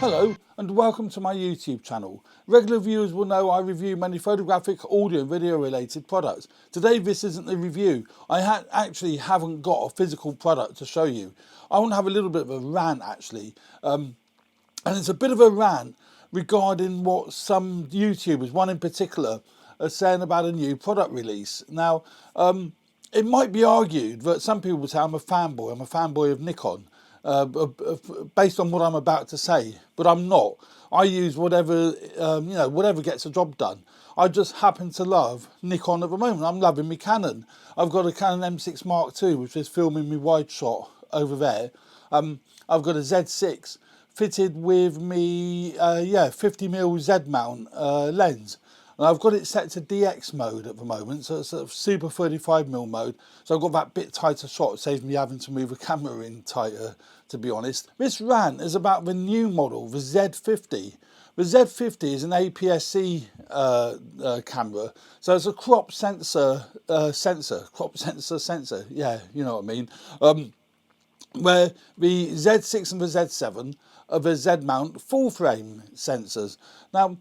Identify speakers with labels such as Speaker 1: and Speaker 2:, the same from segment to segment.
Speaker 1: Hello and welcome to my YouTube channel. Regular viewers will know I review many photographic, audio and video related products. Today this isn't a review. I actually haven't got a physical product to show you. I want to have a little bit of a rant actually. And it's a bit of a rant regarding what some YouTubers, one in particular, are saying about a new product release. Now, it might be argued that some people would say I'm a fanboy of Nikon. Based on what I'm about to say, but I'm not. I use whatever whatever gets the job done. I just happen to love Nikon at the moment. I'm loving my Canon. I've got a Canon M6 Mark II, which is filming me wide shot over there. I've got a Z6 fitted with me 50mm Z mount lens. And I've got it set to DX mode at the moment, so it's a super 35mm mode. So I've got that bit tighter shot, saves me having to move the camera in tighter, to be honest. This rant is about the new model, the Z50. The Z50 is an APS-C camera, so it's a crop sensor, yeah, you know what I mean. Where the Z6 and the Z7 are the Z mount full frame sensors. Now,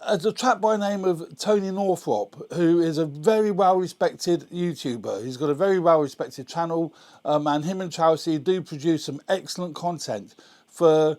Speaker 1: there's a chap by the name of Tony Northrop, who is a very well-respected YouTuber. He's got a very well-respected channel, and him and Chelsea do produce some excellent content for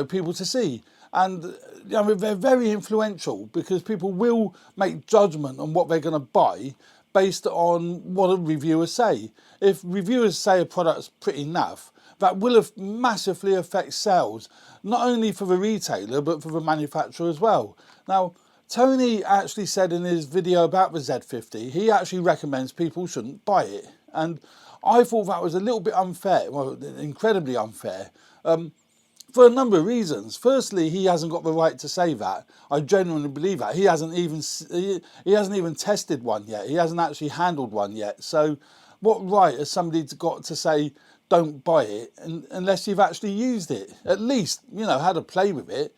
Speaker 1: people to see. And they're very influential because people will make judgment on what they're going to buy based on what reviewers say. If reviewers say a product's pretty naff, that will massively affect sales, not only for the retailer, but for the manufacturer as well. Now, Tony actually said in his video about the Z50, he actually recommends people shouldn't buy it. And I thought that was a little bit unfair, well, incredibly unfair, for a number of reasons. Firstly, he hasn't got the right to say that. I genuinely believe that. He hasn't even tested one yet. He hasn't actually handled one yet. So what right has somebody got to say, don't buy it unless you've actually used it? At least, had a play with it.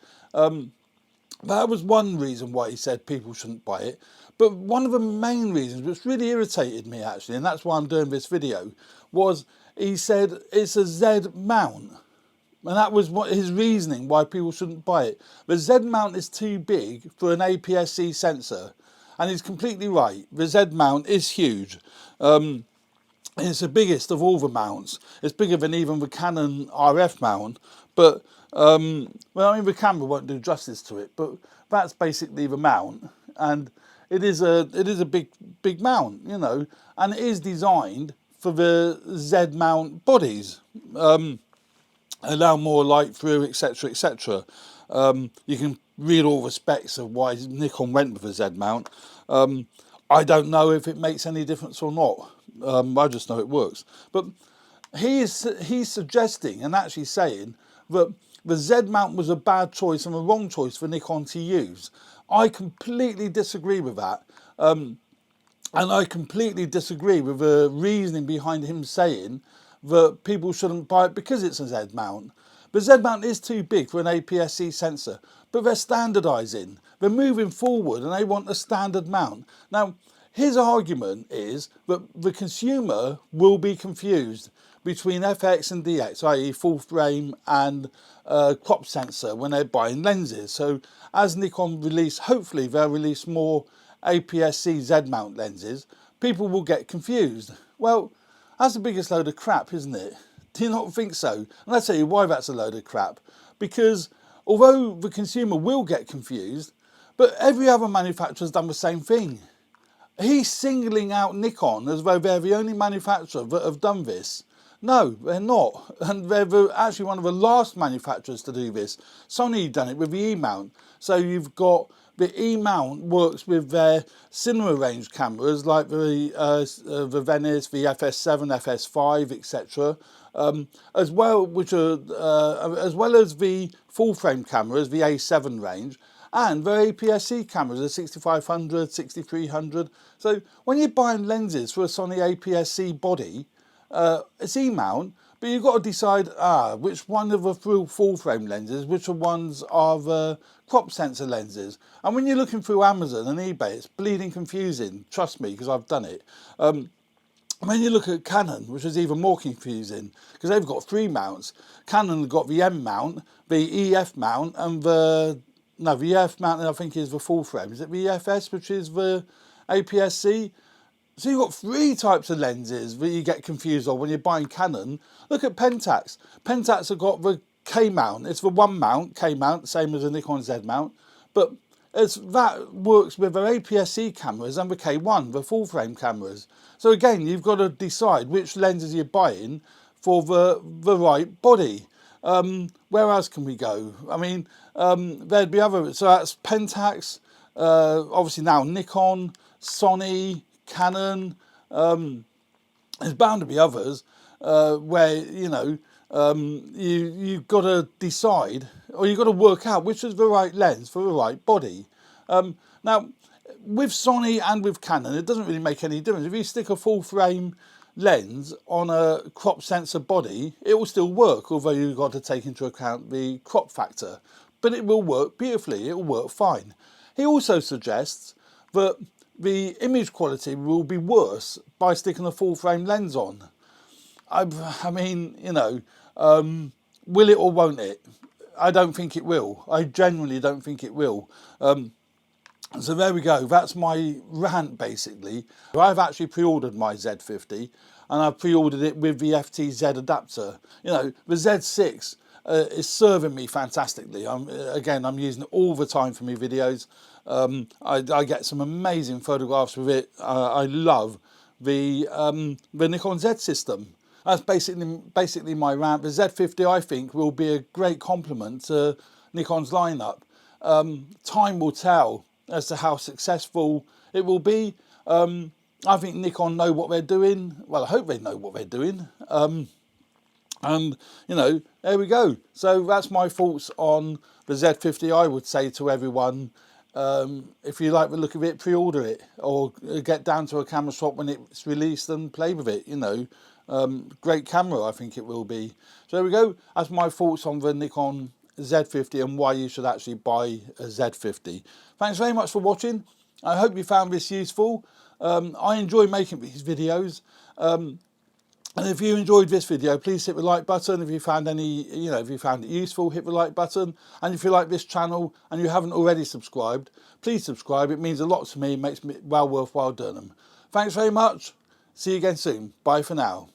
Speaker 1: That was one reason why he said people shouldn't buy it. But one of the main reasons, which really irritated me actually, and that's why I'm doing this video, was he said it's a Z mount. And that was what his reasoning why people shouldn't buy it. The Z mount is too big for an APS-C sensor. And he's completely right. The Z mount is huge. It's the biggest of all the mounts. It's bigger than even the Canon RF mount. But, the camera won't do justice to it. But that's basically the mount. And it is a big mount, And it is designed for the Z mount bodies. Allow more light through, etc, etc. You can read all the specs of why Nikon went with a Z mount. I don't know if it makes any difference or not. I just know it works. But he's suggesting and actually saying that the Z mount was a bad choice and a wrong choice for Nikon to use. I completely disagree with that. And I completely disagree with the reasoning behind him saying that people shouldn't buy it because it's a Z mount. The Z mount is too big for an APS-C sensor, but they're standardising. They're moving forward and they want a standard mount. Now, his argument is that the consumer will be confused between FX and DX, i.e. full frame and crop sensor when they're buying lenses. So as Nikon release, hopefully they'll release more APS-C Z mount lenses, people will get confused. Well, that's the biggest load of crap, isn't it? Do you not think so? And I'll tell you why that's a load of crap. Because although the consumer will get confused, but every other manufacturer's done the same thing. He's singling out Nikon as though they're the only manufacturer that have done this. No, they're not. And they're actually one of the last manufacturers to do this. Sony done it with the E-mount. So you've got the E-mount works with their cinema range cameras like the Venice, the FS7, FS5, etc. As well as the full frame cameras, the A7 range, and their APS-C cameras, the 6500, 6300. So when you're buying lenses for a Sony APS-C body, it's E-mount, but you've got to decide which one of the full frame lenses, which ones are the crop sensor lenses. And when you're looking through Amazon and eBay, it's bleeding confusing, trust me, because I've done it. And then you look at Canon, which is even more confusing, because they've got 3 mounts. Canon have got the M mount, the EF mount, and the EF mount I think is the full frame. Is it the EFS, which is the APS-C? So you've got 3 types of lenses that you get confused on when you're buying Canon. Look at Pentax. Pentax have got the K mount. It's the 1 mount, K mount, same as the Nikon Z mount. But that works with their APS-C cameras and the K1, the full frame cameras. So again, you've got to decide which lenses you're buying for the right body. Where else can we go? I mean, there'd be other, so that's Pentax, obviously now Nikon, Sony, Canon. There's bound to be others where, you know, you've got to decide, or you've got to work out which is the right lens for the right body. Now, with Sony and with Canon, it doesn't really make any difference. If you stick a full frame lens on a crop sensor body, it will still work, although you've got to take into account the crop factor. But it will work beautifully, it will work fine. He also suggests that the image quality will be worse by sticking a full frame lens on. I mean, you know, will it or won't it? I don't think it will. I genuinely don't think it will. So there we go, that's my rant basically. I've actually pre-ordered my Z50 and I've pre-ordered it with the FTZ adapter. You know, the Z6 is serving me fantastically. I'm using it all the time for my videos. I get some amazing photographs with it. I love the Nikon Z system. That's basically my rant. The Z50 I think will be a great complement to Nikon's lineup. Time will tell as to how successful it will be. I think Nikon know what they're doing. Well, I hope they know what they're doing. And, you know, there we go. So that's my thoughts on the Z50. I would say to everyone, if you like the look of it, pre-order it. Or get down to a camera shop when it's released and play with it, you know. Great camera, I think it will be. So there we go. That's my thoughts on the Nikon Z50 and why you should actually buy a Z50. Thanks very much for watching. I hope you found this useful. I enjoy making these videos. And if you enjoyed this video, please hit the like button. If you found if you found it useful, hit the like button. And if you like this channel and you haven't already subscribed, please subscribe. It means a lot to me. It makes me well worthwhile doing them. Thanks very much. See you again soon. Bye for now.